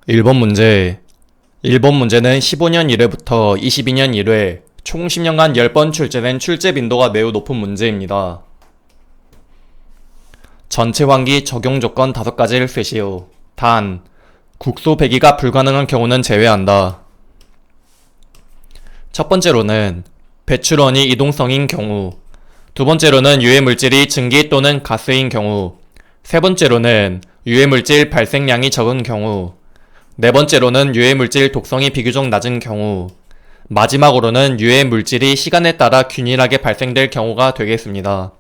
1번 문제. 1번 문제는 15년 1회부터 22년 1회 총 10년간 10번 출제된 출제 빈도가 매우 높은 문제입니다. 전체 환기 적용 조건 5가지를 쓰시오. 단, 국소 배기가 불가능한 경우는 제외한다. 첫 번째로는 배출원이 이동성인 경우, 두 번째로는 유해물질이 증기 또는 가스인 경우, 세 번째로는 유해물질 발생량이 적은 경우, 네 번째로는 유해물질 독성이 비교적 낮은 경우, 마지막으로는 유해물질이 시간에 따라 균일하게 발생될 경우가 되겠습니다.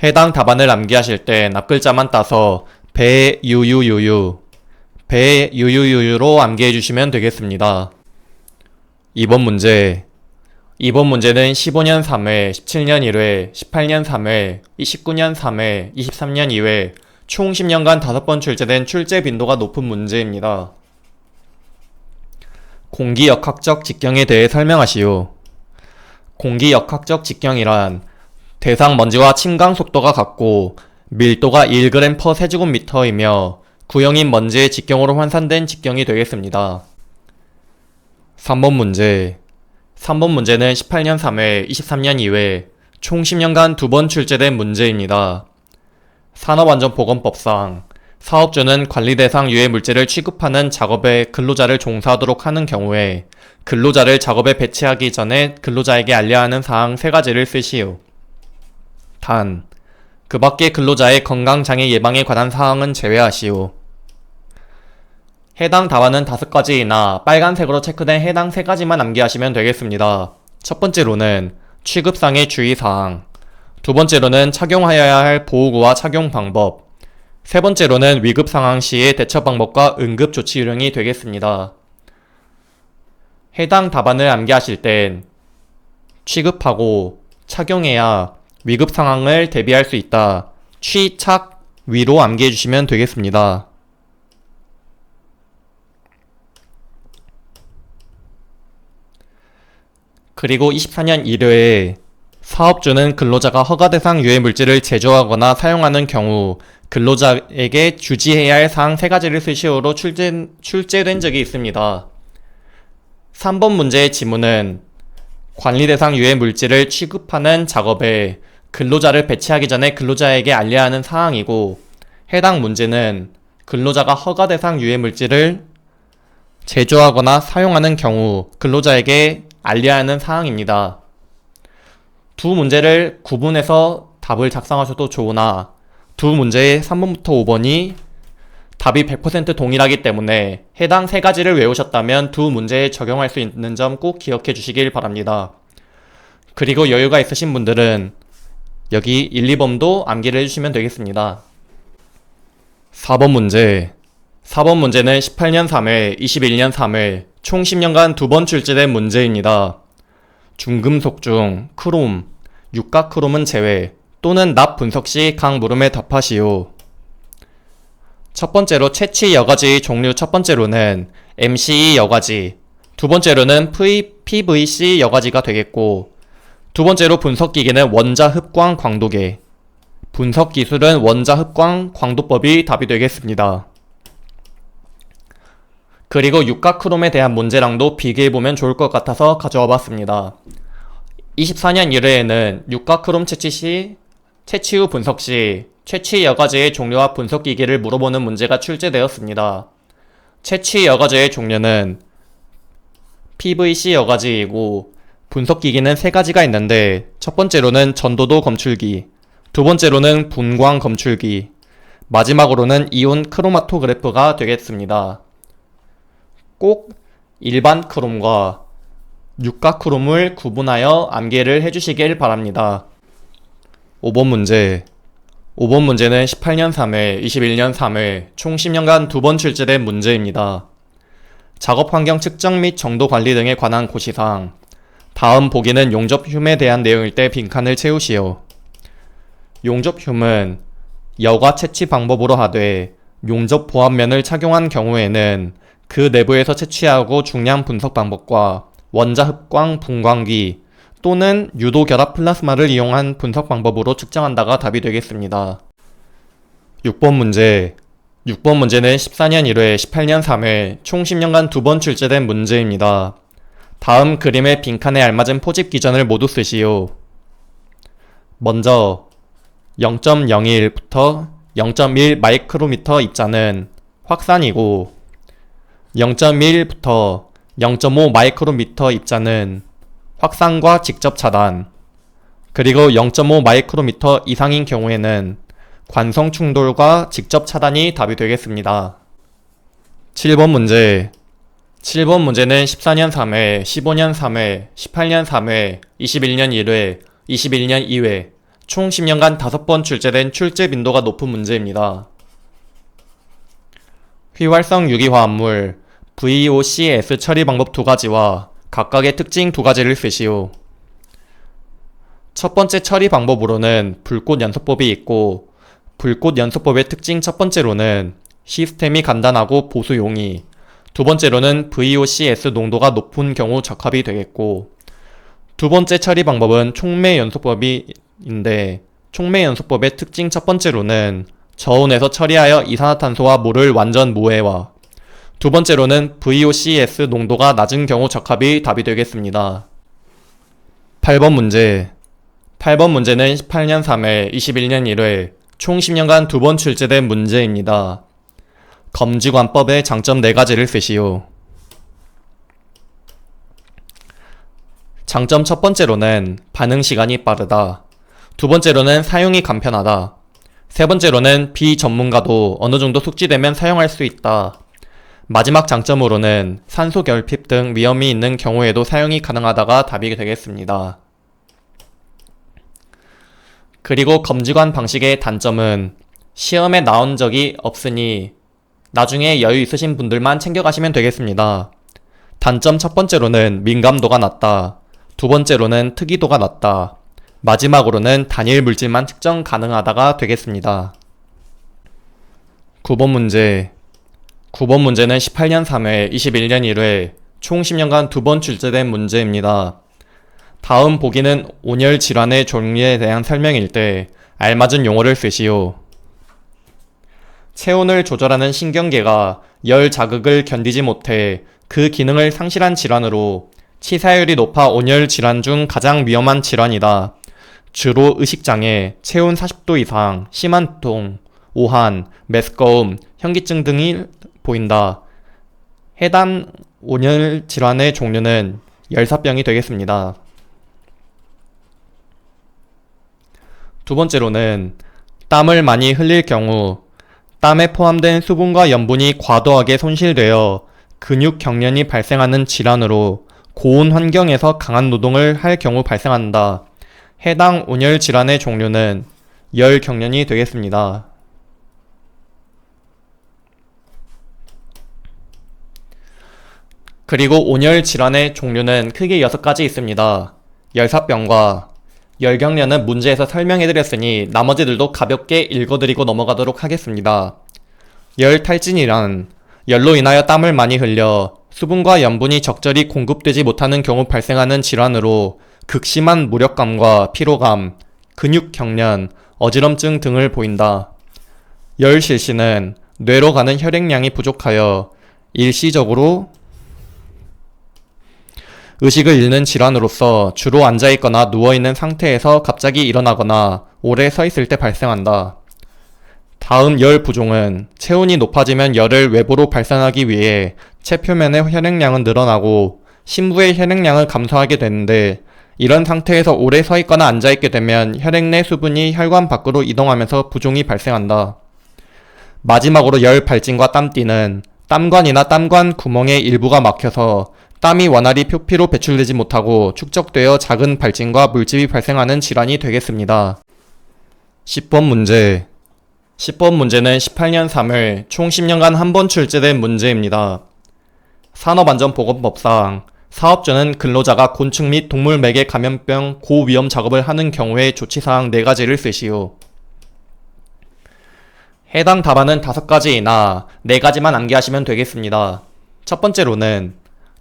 해당 답안을 암기하실 땐 앞글자만 따서 배유유유유, 배유유유유로 암기해 주시면 되겠습니다. 2번 문제. 이번 문제는 15년 3회, 17년 1회, 18년 3회, 29년 3회, 23년 2회 총 10년간 5번 출제된 출제 빈도가 높은 문제입니다. 공기역학적 직경에 대해 설명하시오. 공기역학적 직경이란 대상 먼지와 침강 속도가 같고 밀도가 1g/세제곱미터이며 구형인 먼지의 직경으로 환산된 직경이 되겠습니다. 3번 문제. 3번 문제는 18년 3회, 23년 2회 총 10년간 2번 출제된 문제입니다. 산업안전보건법상 사업주는 관리 대상 유해물질을 취급하는 작업에 근로자를 종사하도록 하는 경우에 근로자를 작업에 배치하기 전에 근로자에게 알려야 하는 사항 3가지를 쓰시오. 단, 그 밖의 근로자의 건강장애 예방에 관한 사항은 제외하시오. 해당 답안은 5가지이나 빨간색으로 체크된 해당 3가지만 암기하시면 되겠습니다. 첫 번째로는 취급상의 주의사항, 두 번째로는 착용하여야 할 보호구와 착용 방법, 세 번째로는 위급 상황 시의 대처 방법과 응급 조치 요령이 되겠습니다. 해당 답안을 암기하실 땐 취급하고 착용해야 위급 상황을 대비할 수 있다. 취, 착, 위로 암기해 주시면 되겠습니다. 그리고 24년 1회에 사업주는 근로자가 허가 대상 유해물질을 제조하거나 사용하는 경우 근로자에게 주지해야 할 사항 3가지를 쓰시오로 출제된 적이 있습니다. 3번 문제의 지문은 관리 대상 유해물질을 취급하는 작업에 근로자를 배치하기 전에 근로자에게 알려야 하는 사항이고, 해당 문제는 근로자가 허가 대상 유해물질을 제조하거나 사용하는 경우 근로자에게 알려야 하는 사항입니다. 두 문제를 구분해서 답을 작성하셔도 좋으나 두 문제의 3번부터 5번이 답이 100% 동일하기 때문에 해당 3가지를 외우셨다면 두 문제에 적용할 수 있는 점 꼭 기억해 주시길 바랍니다. 그리고 여유가 있으신 분들은 여기 1, 2번도 암기를 해주시면 되겠습니다. 4번 문제. 4번 문제는 18년 3회, 21년 3회 총 10년간 2번 출제된 문제입니다. 중금속 중 크롬, 육가크롬은 제외 또는 납 분석 시 각 물음에 답하시오. 첫 번째로 채취 여과지의 종류 첫 번째로는 MCE 여과지, 두 번째로는 PVC 여과지가 되겠고, 두 번째로 분석기계는 원자흡광 광도계, 분석 기술은 원자흡광 광도법이 답이 되겠습니다. 그리고 육가크롬에 대한 문제랑도 비교해보면 좋을 것 같아서 가져와 봤습니다. 24년 1회에는 육가크롬 채취 후 분석 시 채취 여과제의 종류와 분석 기계를 물어보는 문제가 출제되었습니다. 채취 여과제의 종류는 PVC 여과지이고 분석 기기는 3가지가 있는데 첫 번째로는 전도도 검출기, 두 번째로는 분광 검출기, 마지막으로는 이온 크로마토그래프가 되겠습니다. 꼭 일반 크롬과 육가 크롬을 구분하여 암기를 해주시길 바랍니다. 5번 문제. 5번 문제는 18년 3회, 21년 3회 총 10년간 2번 출제된 문제입니다. 작업환경 측정 및 정도 관리 등에 관한 고시사항. 다음 보기는 용접휴에 대한 내용일 때 빈칸을 채우시오. 용접휴은 여과 채취 방법으로 하되 용접 보합면을 착용한 경우에는 그 내부에서 채취하고 중량 분석 방법과 원자흡광 분광기 또는 유도 결합 플라스마를 이용한 분석 방법으로 측정한다가 답이 되겠습니다. 6번 문제. 6번 문제는 14년 1회, 18년 3회, 총 10년간 2번 출제된 문제입니다. 다음 그림의 빈칸에 알맞은 포집 기전을 모두 쓰시오. 먼저 0.01부터 0.1 마이크로미터 입자는 확산이고 0.1부터 0.5 마이크로미터 입자는 확산과 직접 차단, 그리고 0.5 마이크로미터 이상인 경우에는 관성 충돌과 직접 차단이 답이 되겠습니다. 7번 문제. 7번 문제는 14년 3회, 15년 3회, 18년 3회, 21년 1회, 21년 2회, 총 10년간 5번 출제된 출제 빈도가 높은 문제입니다. 휘활성 유기화합물 VOCs 처리 방법 2가지와 각각의 특징 2가지를 쓰시오. 첫 번째 처리 방법으로는 불꽃 연소법이 있고, 불꽃 연소법의 특징 첫 번째로는 시스템이 간단하고 보수 용이, 두 번째로는 VOCs 농도가 높은 경우 적합이 되겠고, 두 번째 처리 방법은 촉매 연소법인데, 촉매 연소법의 특징 첫 번째로는 저온에서 처리하여 이산화탄소와 물을 완전 무해화, 두 번째로는 VOCs 농도가 낮은 경우 적합이 답이 되겠습니다. 8번 문제. 8번 문제는 18년 3회, 21년 1회, 총 10년간 2번 출제된 문제입니다. 검지관법의 장점 4가지를 쓰시오. 장점 첫 번째로는 반응 시간이 빠르다. 두 번째로는 사용이 간편하다. 세 번째로는 비전문가도 어느 정도 숙지되면 사용할 수 있다. 마지막 장점으로는 산소 결핍 등 위험이 있는 경우에도 사용이 가능하다가 답이 되겠습니다. 그리고 검지관 방식의 단점은 시험에 나온 적이 없으니 나중에 여유 있으신 분들만 챙겨가시면 되겠습니다. 단점 첫 번째로는 민감도가 낮다. 두 번째로는 특이도가 낮다. 마지막으로는 단일 물질만 측정 가능하다가 되겠습니다. 9번 문제. 9번 문제는 18년 3회, 21년 1회, 총 10년간 2번 출제된 문제입니다. 다음 보기는 온열 질환의 종류에 대한 설명일 때 알맞은 용어를 쓰시오. 체온을 조절하는 신경계가 열 자극을 견디지 못해 그 기능을 상실한 질환으로 치사율이 높아 온열 질환 중 가장 위험한 질환이다. 주로 의식장애, 체온 40도 이상, 심한 통, 오한, 메스꺼움, 현기증 등이 보인다. 해당 온열 질환의 종류는 열사병이 되겠습니다. 두 번째로는 땀을 많이 흘릴 경우 땀에 포함된 수분과 염분이 과도하게 손실되어 근육 경련이 발생하는 질환으로 고온 환경에서 강한 노동을 할 경우 발생한다. 해당 온열 질환의 종류는 열 경련이 되겠습니다. 그리고 온열 질환의 종류는 크게 6가지 있습니다. 열사병과 열경련은 문제에서 설명해드렸으니 나머지들도 가볍게 읽어드리고 넘어가도록 하겠습니다. 열탈진이란 열로 인하여 땀을 많이 흘려 수분과 염분이 적절히 공급되지 못하는 경우 발생하는 질환으로 극심한 무력감과 피로감, 근육경련, 어지럼증 등을 보인다. 열실신은 뇌로 가는 혈액량이 부족하여 일시적으로 의식을 잃는 질환으로서 주로 앉아있거나 누워있는 상태에서 갑자기 일어나거나 오래 서있을 때 발생한다. 다음 열 부종은 체온이 높아지면 열을 외부로 발산하기 위해 체표면의 혈액량은 늘어나고 심부의 혈액량을 감소하게 되는데, 이런 상태에서 오래 서있거나 앉아있게 되면 혈액 내 수분이 혈관 밖으로 이동하면서 부종이 발생한다. 마지막으로 열 발진과 땀띠는 땀관이나 땀관 구멍의 일부가 막혀서 땀이 원활히 표피로 배출되지 못하고 축적되어 작은 발진과 물집이 발생하는 질환이 되겠습니다. 10번 문제. 10번 문제는 18년 3월 총 10년간 한 번 출제된 문제입니다. 산업안전보건법상 사업주는 근로자가 곤충 및 동물매개 감염병 고위험 작업을 하는 경우의 조치사항 4가지를 쓰시오. 해당 답안은 5가지이나 4가지만 암기하시면 되겠습니다. 첫 번째로는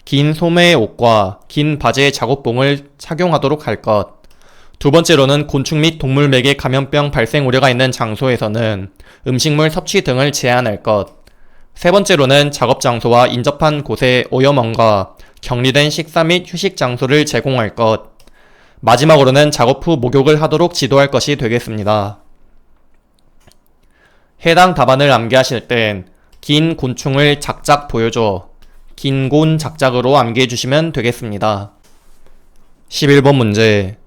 긴 소매의 옷과 긴 바지의 작업봉을 착용하도록 할 것. 두 번째로는 곤충 및 동물매개 감염병 발생 우려가 있는 장소에서는 음식물 섭취 등을 제한할 것. 세 번째로는 작업 장소와 인접한 곳에 오염원과 격리된 식사 및 휴식 장소를 제공할 것. 마지막으로는 작업 후 목욕을 하도록 지도할 것이 되겠습니다. 해당 답안을 암기하실 땐 긴 곤충을 작작 보여줘. 긴 곤 작작으로 암기해 주시면 되겠습니다. 11번 문제.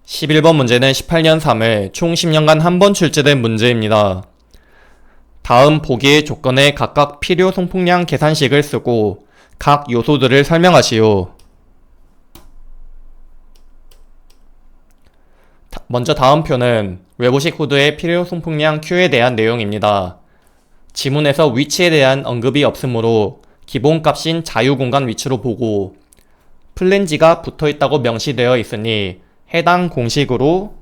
11번 문제는 18년 3회 총 10년간 한 번 출제된 문제입니다. 다음 보기의 조건에 각각 필요 송풍량 계산식을 쓰고 각 요소들을 설명하시오. 먼저 다음 표는 외부식 후드의 필요 송풍량 Q에 대한 내용입니다. 지문에서 위치에 대한 언급이 없으므로 기본값인 자유공간 위치로 보고 플랜지가 붙어있다고 명시되어 있으니 해당 공식으로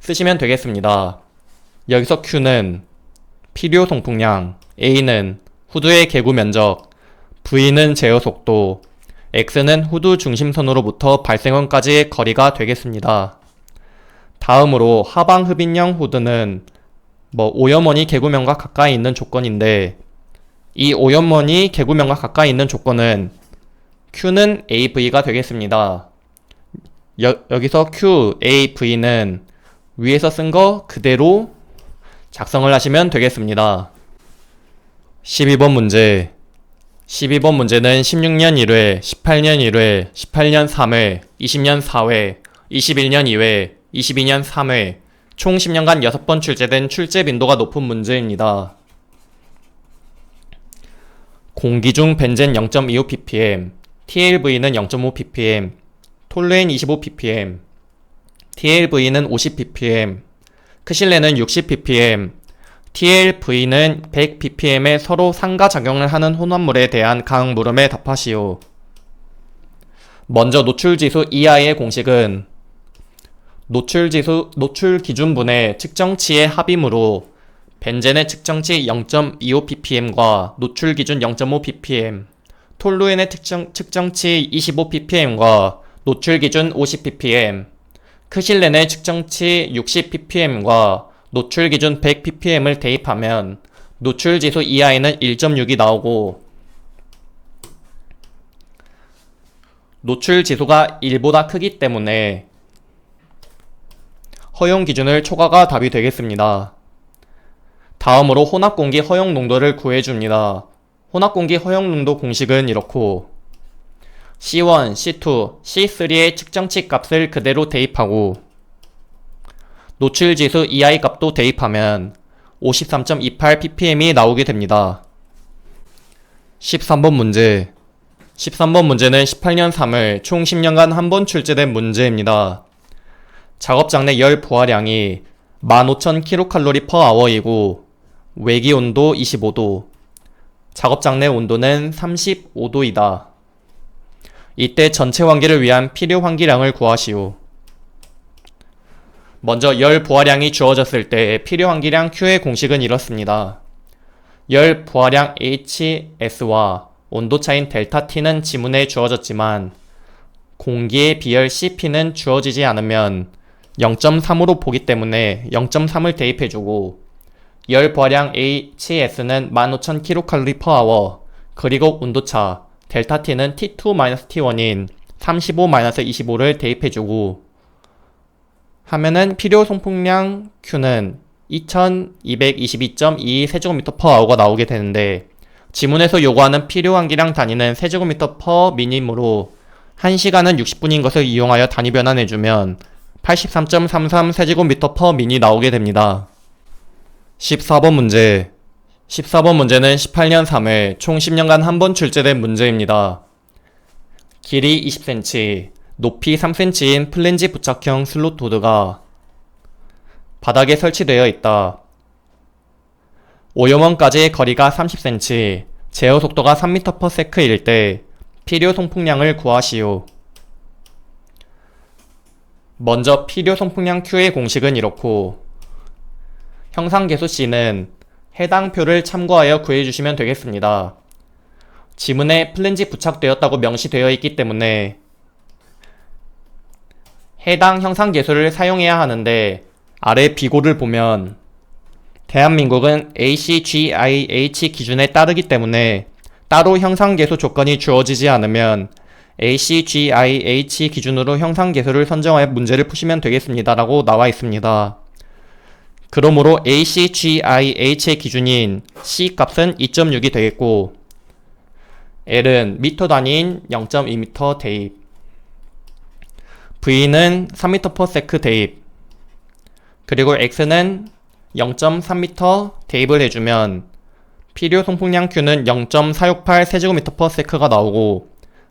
쓰시면 되겠습니다. 여기서 Q는 필요 송풍량, A는 후드의 개구 면적, V는 제어 속도, X는 후드 중심선으로부터 발생원까지의 거리가 되겠습니다. 다음으로 하방 흡인형 후드는 오염원이 개구면과 가까이 있는 조건인데 이 오염원이 개구면과 가까이 있는 조건은 Q는 AV가 되겠습니다. 여기서 Q, A, V는 위에서 쓴 거 그대로 작성을 하시면 되겠습니다. 12번 문제. 12번 문제는 16년 1회, 18년 1회, 18년 3회, 20년 4회, 21년 2회, 22년 3회, 총 10년간 6번 출제된 출제 빈도가 높은 문제입니다. 공기 중 벤젠 0.25ppm, TLV는 0.5ppm, 톨루엔 25ppm, TLV는 50ppm, 크실레는 60ppm, TLV는 100ppm에 서로 상가작용을 하는 혼합물에 대한 각 물음에 답하시오. 먼저 노출지수 EI의 공식은 노출 기준분의 측정치의 합이므로 벤젠의 측정치 0.25ppm과 노출 기준 0.5ppm, 톨루엔의 측정치 25ppm과 노출 기준 50ppm, 크실렌의 측정치 60ppm과 노출 기준 100ppm을 대입하면 노출 지수 EI는 1.6이 나오고 노출 지수가 1보다 크기 때문에 허용 기준을 초과가 답이 되겠습니다. 다음으로 혼합공기 허용 농도를 구해줍니다. 혼합공기 허용 농도 공식은 이렇고 C1, C2, C3의 측정치 값을 그대로 대입하고 노출지수 EI 값도 대입하면 53.28ppm이 나오게 됩니다. 13번 문제. 13번 문제는 18년 3월 총 10년간 한 번 출제된 문제입니다. 작업장 내 열 부하량이 15,000kcal/h이고 외기 온도 25도, 작업장 내 온도는 35도이다. 이때 전체 환기를 위한 필요 환기량을 구하시오. 먼저 열 부하량이 주어졌을 때 필요 환기량 Q의 공식은 이렇습니다. 열 부하량 HS와 온도 차인 델타 T는 지문에 주어졌지만 공기의 비열 CP는 주어지지 않으면 0.3으로 보기 때문에 0.3을 대입해주고 열 부하량 HS는 15,000kcal/h 그리고 온도차 델타 T는 T2-T1인 35-25를 대입해주고 하면은 필요 송풍량 Q는 2222.22 세제곱미터/h가 나오게 되는데 지문에서 요구하는 필요 환기량 단위는 세제곱미터/min이므로 1시간은 60분인 것을 이용하여 단위 변환해주면 83.33 세제곱미터/min이 나오게 됩니다. 14번 문제. 14번 문제는 18년 3회 총 10년간 한 번 출제된 문제입니다. 길이 20cm, 높이 3cm인 플랜지 부착형 슬롯 도드가 바닥에 설치되어 있다. 오염원까지의 거리가 30cm, 제어 속도가 3m/s일 때 필요 송풍량을 구하시오. 먼저 필요 송풍량 Q의 공식은 이렇고 형상계수 C는 해당 표를 참고하여 구해주시면 되겠습니다. 지문에 플랜지 부착되었다고 명시되어 있기 때문에 해당 형상계수를 사용해야 하는데 아래 비고를 보면 대한민국은 ACGIH 기준에 따르기 때문에 따로 형상계수 조건이 주어지지 않으면 ACGIH 기준으로 형상계수를 선정하여 문제를 푸시면 되겠습니다 라고 나와 있습니다. 그러므로 ACGIH의 기준인 C 값은 2.6이 되겠고 L은 미터 단위인 0.2m 대입, V는 3m/s 대입, 그리고 X는 0.3m 대입을 해주면 필요 송풍량 Q는 0.468 세제곱미터/s가 나오고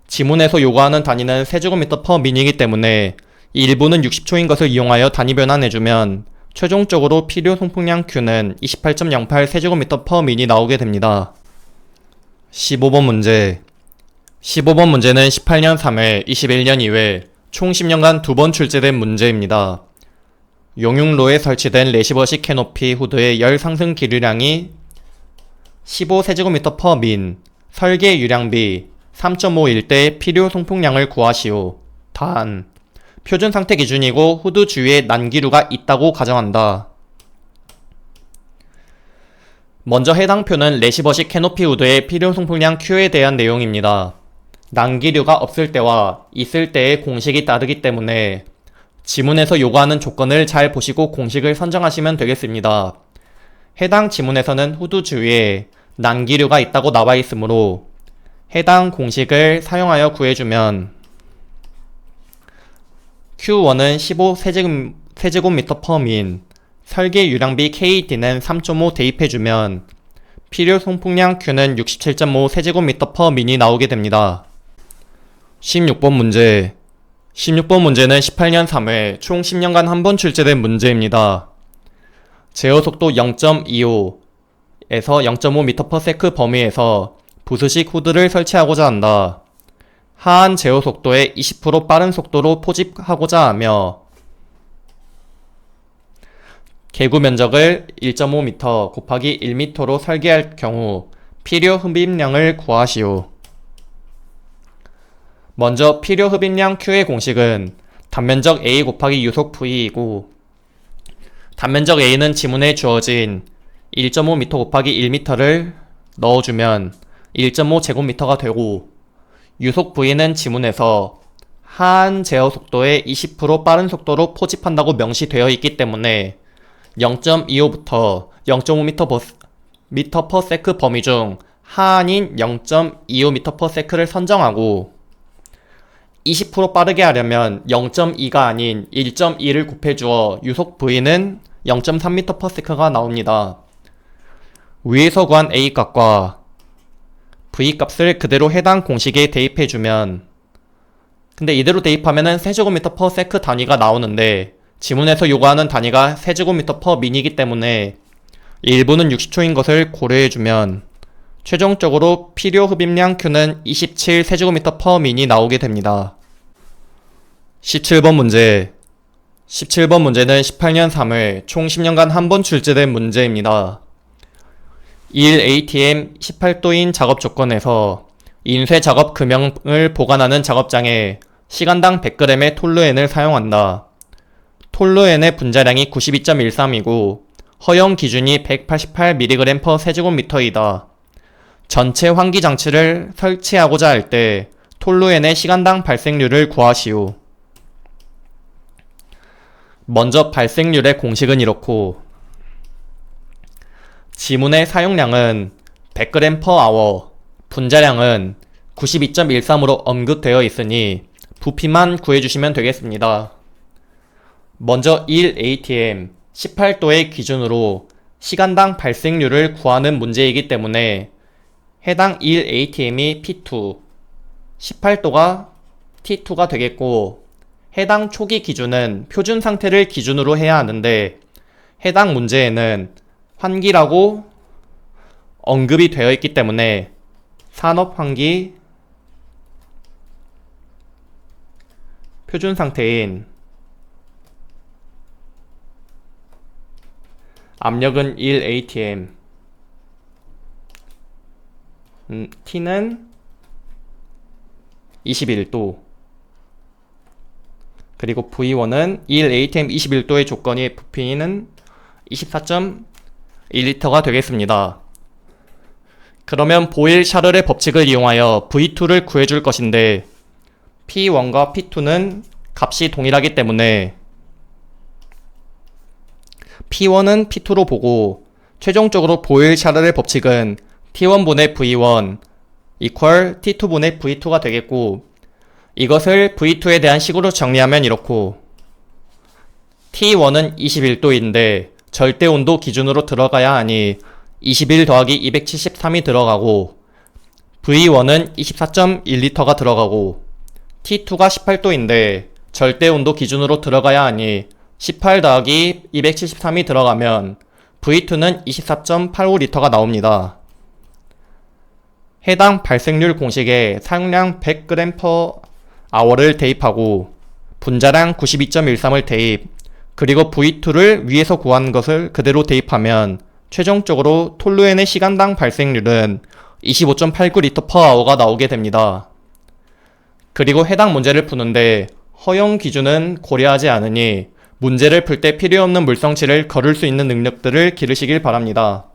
지문에서 요구하는 단위는 세제곱미터/min이기 때문에 일부는 60초인 것을 이용하여 단위 변환해주면 최종적으로 필요 송풍량 Q는 28.08 세제곱미터/min이 나오게 됩니다. 15번 문제. 15번 문제는 18년 3회, 21년 2회 총 10년간 2번 출제된 문제입니다. 용융로에 설치된 레시버식 캐노피 후드의 열 상승 기류량이 15세제곱미터/min, 설계 유량비 3.5일 때 필요 송풍량을 구하시오. 단, 표준 상태 기준이고 후드 주위에 난기류가 있다고 가정한다. 먼저 해당 표는 레시버식 캐노피 후드의 필요 송풍량 Q에 대한 내용입니다. 난기류가 없을 때와 있을 때의 공식이 다르기 때문에 지문에서 요구하는 조건을 잘 보시고 공식을 선정하시면 되겠습니다. 해당 지문에서는 후드 주위에 난기류가 있다고 나와 있으므로 해당 공식을 사용하여 구해주면 Q1은 15세제곱미터/min, 설계 유량비 KD는 3.5 대입해주면 필요 송풍량 Q는 67.5 세제곱미터/min이 나오게 됩니다. 16번 문제. 16번 문제는 18년 3회 총 10년간 한 번 출제된 문제입니다. 제어 속도 0.25에서 0.5m/s 범위에서 부스식 후드를 설치하고자 한다. 하한 제어 속도의 20% 빠른 속도로 포집하고자 하며 개구 면적을 1.5m 곱하기 1m로 설계할 경우 필요 흡입량을 구하시오. 먼저 필요 흡입량 Q의 공식은 단면적 A 곱하기 유속 V이고 단면적 A는 지문에 주어진 1.5m 곱하기 1m를 넣어주면 1.5 제곱미터가 되고 유속 V는 지문에서 하한 제어 속도의 20% 빠른 속도로 포집한다고 명시되어 있기 때문에 0.25부터 0.5m/s 범위 중 하한인 0.25m/s를 선정하고 20% 빠르게 하려면 0.2가 아닌 1.2를 곱해주어 유속 V는 0.3m/s가 나옵니다. 위에서 구한 A 값과 V 값을 그대로 해당 공식에 대입해주면 근데 이대로 대입하면은 세제곱미터/s 단위가 나오는데 지문에서 요구하는 단위가 세제곱미터/min이기 때문에 일부는 60초인 것을 고려해주면 최종적으로 필요 흡입량 Q는 27 세제곱미터/min이 나오게 됩니다. 17번 문제. 17번 문제는 18년 3회 총 10년간 한 번 출제된 문제입니다. 1ATM 18도인 작업 조건에서 인쇄 작업 금형을 보관하는 작업장에 시간당 100g의 톨루엔을 사용한다. 톨루엔의 분자량이 92.13이고 허용 기준이 188mg/s 세제곱미터이다. 전체 환기 장치를 설치하고자 할 때 톨루엔의 시간당 발생률을 구하시오. 먼저 발생률의 공식은 이렇고 지문의 사용량은 100g/h, 분자량은 92.13으로 언급되어 있으니 부피만 구해주시면 되겠습니다. 먼저 1ATM 18도의 기준으로 시간당 발생률을 구하는 문제이기 때문에 해당 1ATM이 P2, 18도가 T2가 되겠고 해당 초기 기준은 표준 상태를 기준으로 해야 하는데 해당 문제에는 환기라고 언급이 되어 있기 때문에 산업 환기 표준 상태인 압력은 1ATM, T는 21도, 그리고 V1은 1 ATM 21도의 조건이 부피는 24.1L가 되겠습니다. 그러면 보일 샤를의 법칙을 이용하여 V2를 구해줄 것인데 P1과 P2는 값이 동일하기 때문에 P1은 P2로 보고 최종적으로 보일 샤를의 법칙은 T1분의 V1 equal T2분의 V2가 되겠고, 이것을 V2에 대한 식으로 정리하면 이렇고, T1은 21도인데 절대 온도 기준으로 들어가야 하니 21 더하기 273이 들어가고, V1은 24.1L가 들어가고, T2가 18도인데 절대 온도 기준으로 들어가야 하니 18 더하기 273이 들어가면 V2는 24.85L가 나옵니다. 해당 발생률 공식에 사용량 100g/h를 대입하고 분자량 92.13을 대입, 그리고 V2를 위에서 구한 것을 그대로 대입하면 최종적으로 톨루엔의 시간당 발생률은 25.89L/h가 나오게 됩니다. 그리고 해당 문제를 푸는데 허용 기준은 고려하지 않으니 문제를 풀 때 필요없는 물성치를 거를 수 있는 능력들을 기르시길 바랍니다.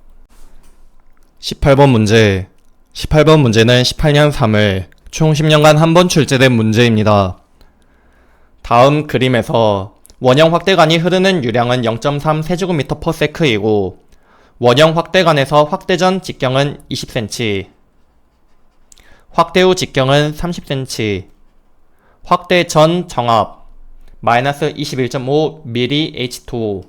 18번 문제. 18번 문제는 18년 3월 총 10년간 한 번 출제된 문제입니다. 다음 그림에서 원형 확대관이 흐르는 유량은 0.3 세제곱미터/s이고 원형 확대관에서 확대 전 직경은 20cm, 확대 후 직경은 30cm, 확대 전 정압 마이너스 21.5mH2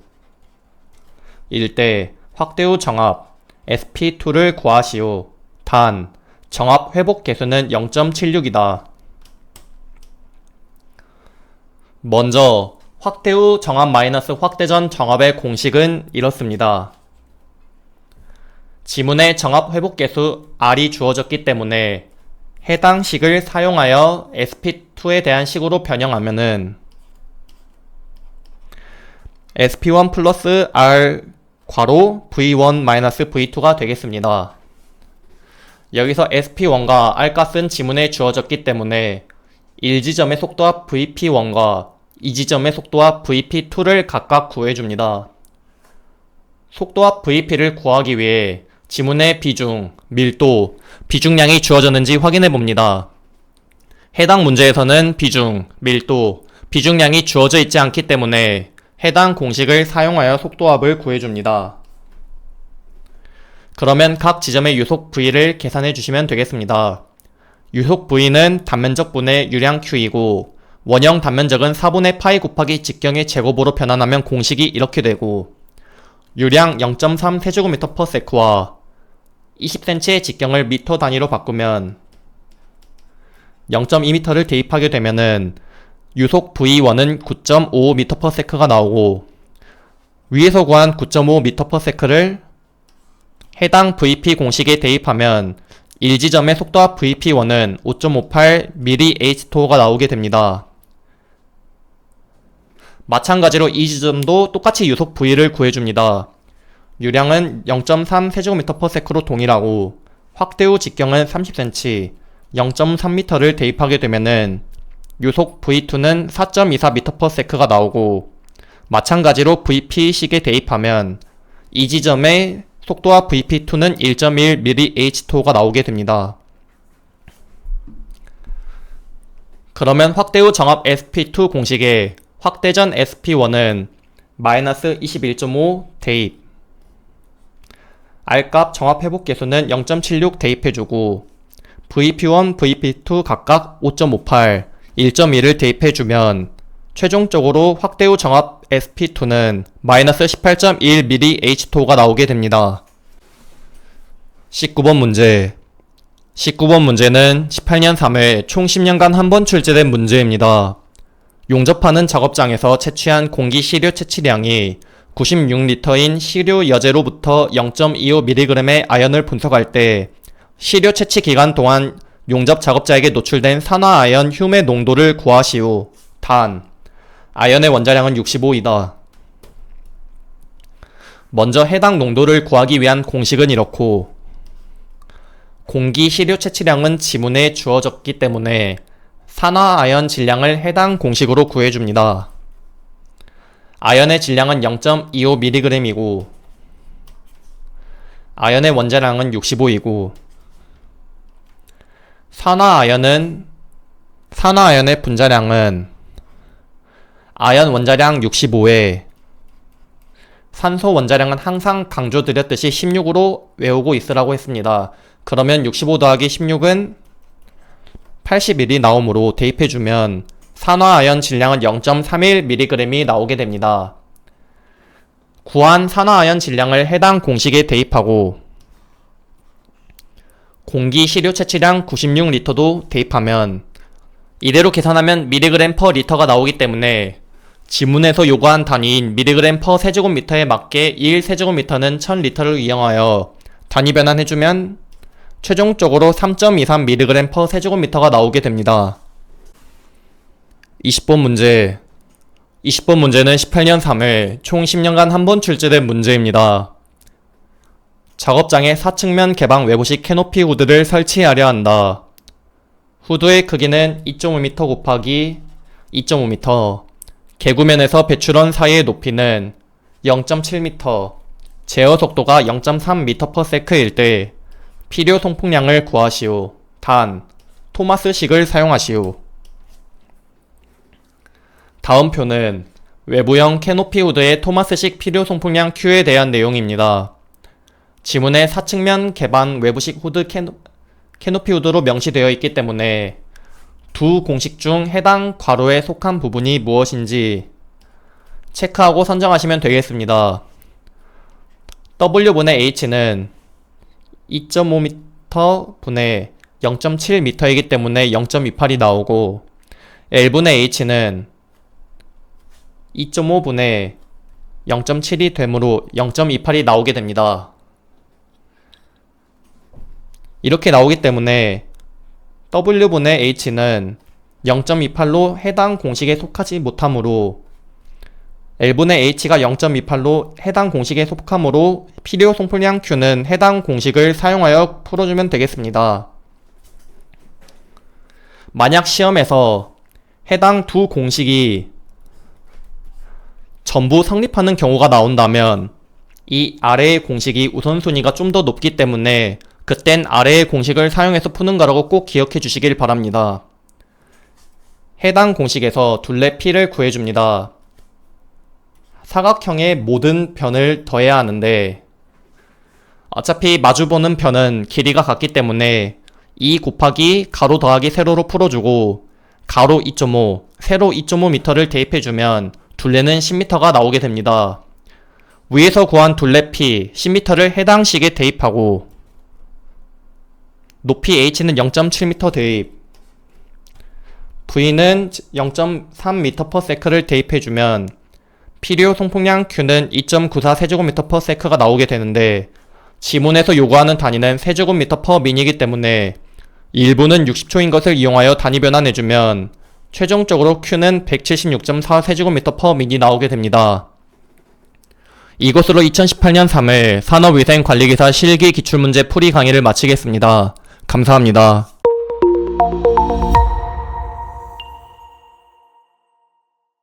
일 때 확대 후 정압 sp2를 구하시오. 단, 정압 회복 계수는 0.76이다. 먼저 확대 후 정압 마이너스 확대 전 정압의 공식은 이렇습니다. 지문에 정압 회복 계수 R이 주어졌기 때문에 해당 식을 사용하여 sp2에 대한 식으로 변형하면은 sp1 플러스 R 괄호 v1 마이너스 v2가 되겠습니다. 여기서 sp1과 R 값은 지문에 주어졌기 때문에 1지점의 속도와 vp1과 2지점의 속도와 vp2를 각각 구해줍니다. 속도와 vp를 구하기 위해 지문의 비중, 밀도, 비중량이 주어졌는지 확인해봅니다. 해당 문제에서는 비중, 밀도, 비중량이 주어져 있지 않기 때문에 해당 공식을 사용하여 속도합을 구해줍니다. 그러면 각 지점의 유속 V를 계산해 주시면 되겠습니다. 유속 V는 단면적 분의 유량 Q이고 원형 단면적은 4분의 파이 곱하기 직경의 제곱으로 변환하면 공식이 이렇게 되고, 유량 0.3 세제곱미터/s와 20cm의 직경을 미터 단위로 바꾸면 0.2m를 대입하게 되면은 유속 V1은 9.55m/s가 나오고, 위에서 구한 9.5m/s를 해당 VP 공식에 대입하면 1지점의 속도와 VP1은 5.58mH2가 나오게 됩니다. 마찬가지로 2지점도 똑같이 유속 V를 구해줍니다. 유량은 0.3 세제곱미터/s로 동일하고 확대 후 직경은 30cm, 0.3m를 대입하게 되면은 유속 V2는 4.24m/s가 나오고, 마찬가지로 VP식에 대입하면 이 지점의 속도와 VP2는 1.1mH2가 나오게 됩니다. 그러면 확대 후 정압 SP2 공식에 확대 전 SP1은 마이너스 21.5 대입, R값 정압 회복 계수는 0.76 대입해주고, VP1, VP2 각각 5.58, 1.1을 대입해주면 최종적으로 확대 후 정압 SP2는 마이너스 18.1mH2가 나오게 됩니다. 19번 문제. 19번 문제는 18년 3회 총 10년간 한 번 출제된 문제입니다. 용접하는 작업장에서 채취한 공기 시료 채취량이 96L인 시료 여제로부터 0.25mg의 아연을 분석할 때 시료 채취 기간 동안 용접 작업자에게 노출된 산화아연 흉의 농도를 구하시오. 단, 아연의 원자량은 65이다. 먼저 해당 농도를 구하기 위한 공식은 이렇고, 공기 시료 채취량은 지문에 주어졌기 때문에 산화아연 질량을 해당 공식으로 구해줍니다. 아연의 질량은 0.25mg이고 아연의 원자량은 65이고 산화아연의 분자량은 아연 원자량 65에 산소 원자량은 항상 강조드렸듯이 16으로 외우고 있으라고 했습니다. 그러면 65 더하기 16은 81이 나오므로 대입해주면 산화아연 질량은 0.31mg이 나오게 됩니다. 구한 산화아연 질량을 해당 공식에 대입하고 공기 시료 채취량 96L도 대입하면 이대로 계산하면 mg/L가 나오기 때문에 지문에서 요구한 단위인 mg/세제곱미터에 맞게 1세제곱미터는 1000L를 이용하여 단위 변환해주면 최종적으로 3.23mg/세제곱미터가 나오게 됩니다. 20번 문제. 20번 문제는 18년 3회 총 10년간 한 번 출제된 문제입니다. 작업장에 4측면 개방 외부식 캐노피 후드를 설치하려 한다. 후드의 크기는 2.5m 곱하기 2.5m, 개구면에서 배출원 사이의 높이는 0.7m, 제어 속도가 0.3m/s일 때 필요 송풍량을 구하시오. 단, 토마스식을 사용하시오. 다음 표는 외부형 캐노피 후드의 토마스식 필요 송풍량 Q에 대한 내용입니다. 지문에 4측면 개방 외부식 후드 캐노피 후드로 명시되어 있기 때문에 두 공식 중 해당 괄호에 속한 부분이 무엇인지 체크하고 선정하시면 되겠습니다. W분의 H는 2.5m 분의 0.7m이기 때문에 0.28이 나오고 L분의 H는 2.5분의 0.7이 되므로 0.28이 나오게 됩니다. 이렇게 나오기 때문에 W분의 H는 0.28로 해당 공식에 속하지 못하므로 L분의 H가 0.28로 해당 공식에 속하므로 필요 송풍량 Q는 해당 공식을 사용하여 풀어주면 되겠습니다. 만약 시험에서 해당 두 공식이 전부 성립하는 경우가 나온다면 이 아래의 공식이 우선순위가 좀 더 높기 때문에 그땐 아래의 공식을 사용해서 푸는 거라고 꼭 기억해 주시길 바랍니다. 해당 공식에서 둘레 P를 구해줍니다. 사각형의 모든 변을 더해야 하는데 어차피 마주보는 변은 길이가 같기 때문에 2 곱하기 가로 더하기 세로로 풀어주고 가로 2.5, 세로 2.5m를 대입해주면 둘레는 10m가 나오게 됩니다. 위에서 구한 둘레 P, 10m를 해당 식에 대입하고 높이 H는 0.7m 대입, V는 0.3m/s를 대입해주면 필요 송풍량 Q는 2.94세제곱미터/s가 나오게 되는데 지문에서 요구하는 단위는 세제곱미터/min이기 때문에 일부는 60초인 것을 이용하여 단위 변환해주면 최종적으로 Q는 176.4세제곱미터/min이 나오게 됩니다. 이것으로 2018년 3회 산업위생관리기사 실기 기출문제 풀이 강의를 마치겠습니다. 감사합니다.